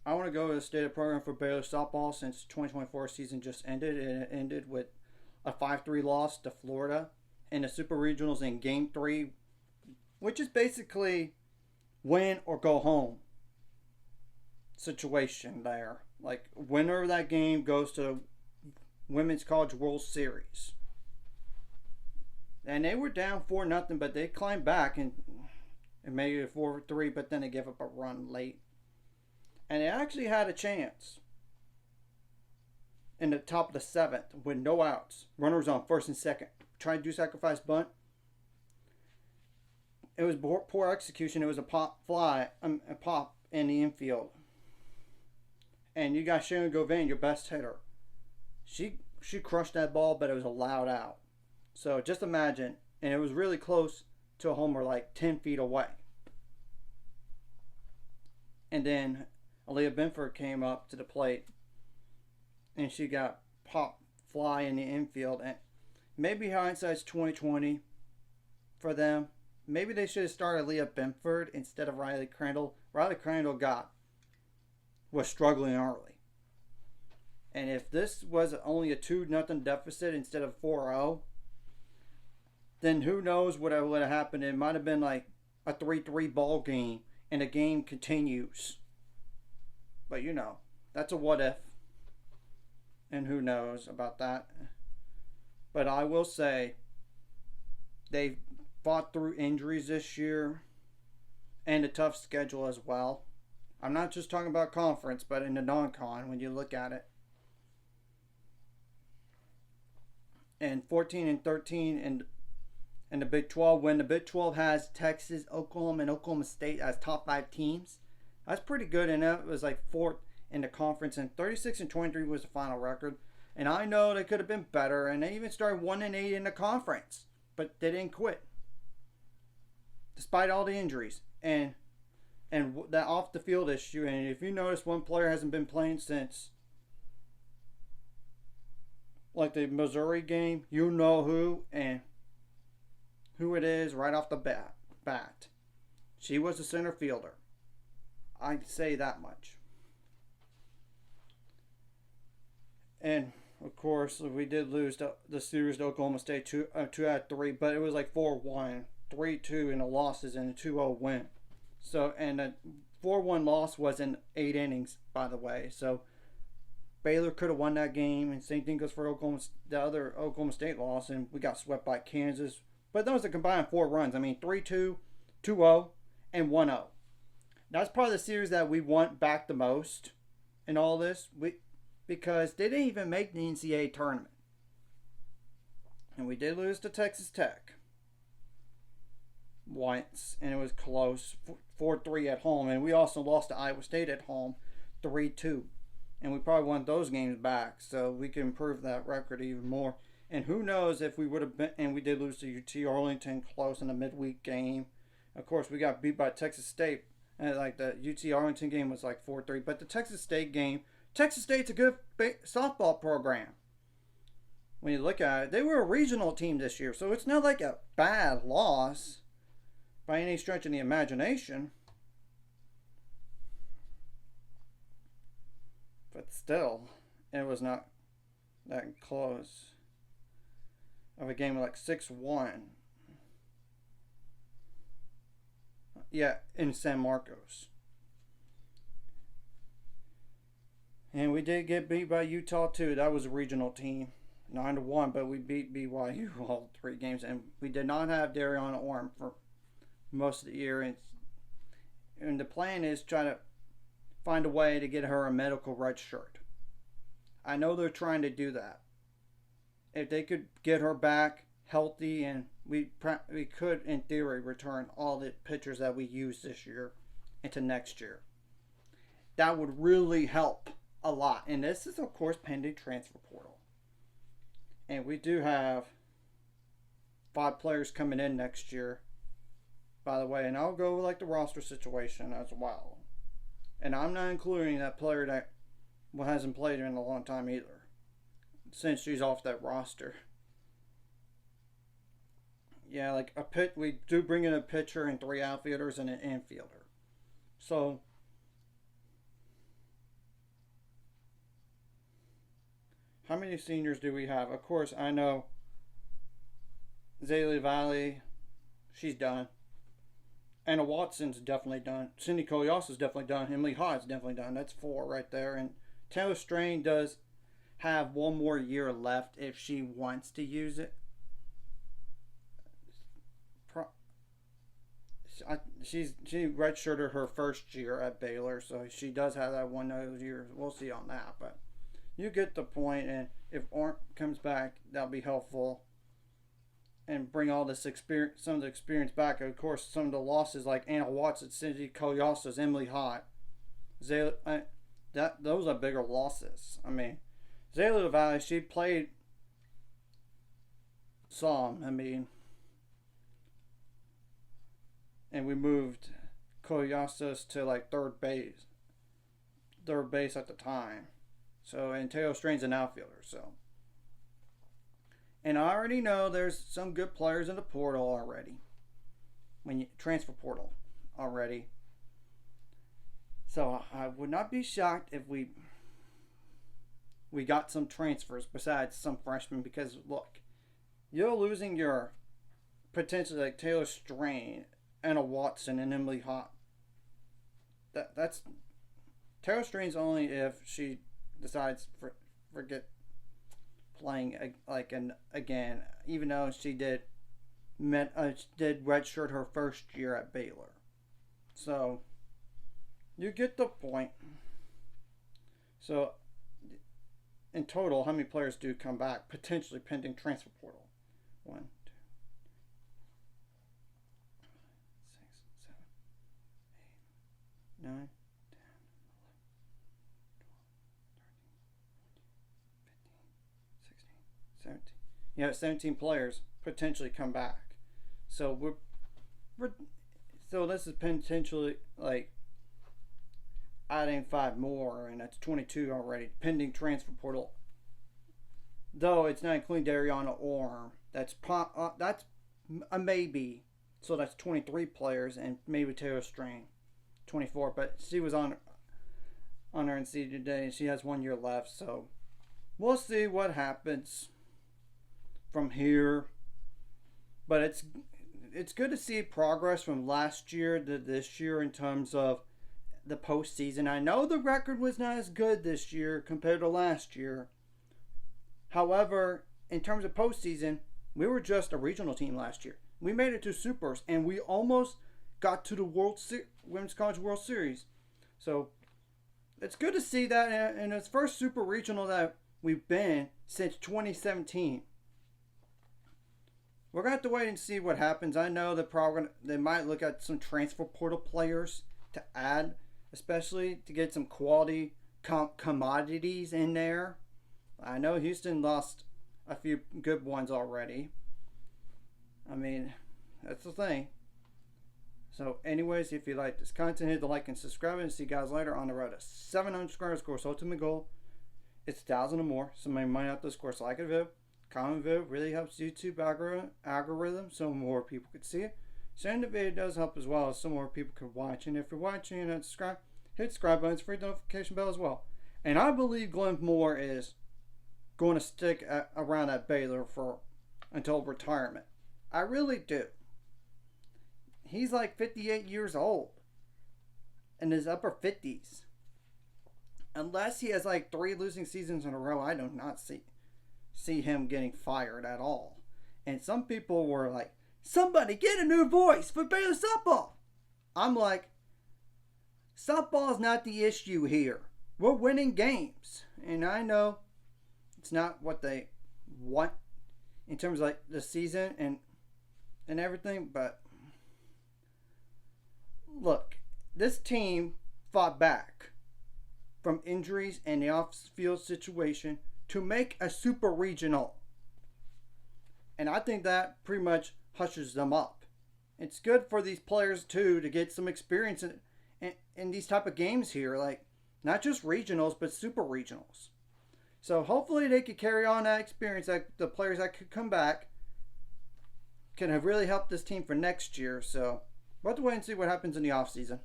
I want to go to the state of program for Baylor softball since 2024 season just ended, and it ended with a 5-3 loss to Florida in the Super Regionals in Game 3, which is basically win or go home situation there. Like, winner of that game goes to Women's College World Series. And they were down 4-0, but they climbed back and made it 4-3, but then they gave up a run late. And they actually had a chance in the top of the 7th with no outs. Runners on first and second. Trying to do sacrifice bunt. It was poor execution. It was a pop in the infield. And you got Sharon Govan, your best hitter. She crushed that ball, but it was a loud out. So just imagine, and it was really close to a homer, like 10 feet away. And then Aaliyah Benford came up to the plate, and she got pop fly in the infield. And maybe hindsight's 2020 for them. Maybe they should have started Aaliyah Benford instead of Riley Crandall. Riley Crandall was struggling early. And if this was only a 2-0 deficit instead of 4-0, then who knows what would have happened. It might have been like a 3-3 ball game, and the game continues. But that's a what if. And who knows about that. But I will say, they fought through injuries this year and a tough schedule as well. I'm not just talking about conference, but in the non-con when you look at it. And 14-13 in the Big 12, when the Big 12 has Texas, Oklahoma, and Oklahoma State as top 5 teams, that's pretty good. And that was like 4th in the conference, and 36-23 was the final record. And I know they could have been better, and they even started 1-8 in the conference, but they didn't quit despite all the injuries and that off the field issue. And if you notice, one player hasn't been playing since like the Missouri game, you know who and who it is right off the bat. She was a center fielder. I'd say that much. And of course, we did lose the series to Oklahoma State 2 out of 3, but it was like 4-1, 3-2 in the losses, and a 2-0 win. So, and a 4-1 loss was in 8 innings, by the way. So Baylor could have won that game, and same thing goes for the other Oklahoma State loss, and we got swept by Kansas. But those are combined 4 runs. I mean, 3-2, 2-0, and 1-0. That's probably the series that we want back the most in all this. Because they didn't even make the NCAA tournament. And we did lose to Texas Tech once, and it was close, 4-3 at home. And we also lost to Iowa State at home, 3-2. And we probably want those games back so we can improve that record even more. And who knows if we would have been, and we did lose to UT Arlington close in a midweek game. Of course, we got beat by Texas State. And like the UT Arlington game was like 4-3. But the Texas State game, Texas State's a good softball program. When you look at it, they were a regional team this year, so it's not like a bad loss by any stretch of the imagination. But still, it was not that close of a game like 6-1. Yeah, in San Marcos. And we did get beat by Utah too. That was a regional team, 9-1. But we beat BYU all 3 games, and we did not have Dariana Orm for most of the year. And the plan is try to find a way to get her a medical red shirt. I know they're trying to do that. If they could get her back healthy, and we could, in theory, return all the pitchers that we used this year into next year. That would really help a lot. And this is, of course, pending transfer portal. And we do have 5 players coming in next year, by the way. And I'll go with like the roster situation as well. And I'm not including that player that hasn't played in a long time either, since she's off that roster. Yeah, like we do bring in a pitcher and 3 outfielders and an infielder. So how many seniors do we have? Of course, I know Zaylee Valley, she's done. Anna Watson's definitely done. Cindy Kolyas is definitely done. Emily Hod's definitely done. That's 4 right there. And Taylor Strain does have 1 more year left if she wants to use it. She redshirted her first year at Baylor, so she does have that 1 of those years. We'll see on that, but you get the point. And if Ornt comes back, that'll be helpful and bring all this experience, some of the experience back. Of course, some of the losses like Anna Watson, Cindy Kolyas, Emily Hott, those are bigger losses. I mean, Zayla Valley, she played some. I mean, and we moved Kolyas to like third base at the time. So, and Taylor Strain's an outfielder. So, and I already know there's some good players in the portal already. When you transfer portal already. So I would not be shocked if we got some transfers besides some freshmen, because look, you're losing your potentially like Taylor Strain, Anna Watson, and Emily Hott. That's Taylor Strain's only if she decides forget playing again, even though she did redshirt her first year at Baylor. So you get the point. So in total, how many players do come back potentially pending transfer portal? 1, 2, 6, 7, 8, 9, 10, 11, 12, 13, 14, 15, 16, 17. You know, 17 players potentially come back. So so this is potentially like adding 5 more, and that's 22 already pending transfer portal. Though it's not including Dariana Orm. That's a maybe. So that's 23 players, and maybe Taylor Strain, 24. But she was on our NC today, and she has 1 year left. So we'll see what happens from here. But it's good to see progress from last year to this year in terms of the postseason. I know the record was not as good this year compared to last year. However, in terms of postseason, we were just a regional team last year. We made it to Supers, and we almost got to the Women's College World Series. So it's good to see that in its first Super Regional that we've been since 2017. We're going to have to wait and see what happens. I know they might look at some transfer portal players to add, especially to get some quality commodities in there. I know Houston lost a few good ones already. I mean, that's the thing. So anyways, if you like this content, hit the like and subscribe, and see you guys later on the road to 700 subscribers. Of course, ultimate goal, it's 1,000 or more. Somebody might have to, of course, like a video, comment video, really helps YouTube algorithm so more people could see it. Sharing the video does help as well, so more people could watch. And if you're watching and not subscribe, hit subscribe button, free notification bell as well. And I believe Glenn Moore is going to stick around at Baylor until retirement. I really do. He's like 58 years old, in his upper 50s. Unless he has like 3 losing seasons in a row, I do not see him getting fired at all. And some people were like, somebody get a new voice for Baylor softball. I'm like, softball is not the issue here. We're winning games. And I know it's not what they want in terms of like the season and everything, but look, this team fought back from injuries and the off-field situation to make a super regional. And I think that pretty much hushes them up. It's good for these players too to get some experience in these type of games here, like not just regionals but super regionals. So hopefully they could carry on that experience, that the players that could come back can have really helped this team for next year. So we'll have to wait and see what happens in the off season.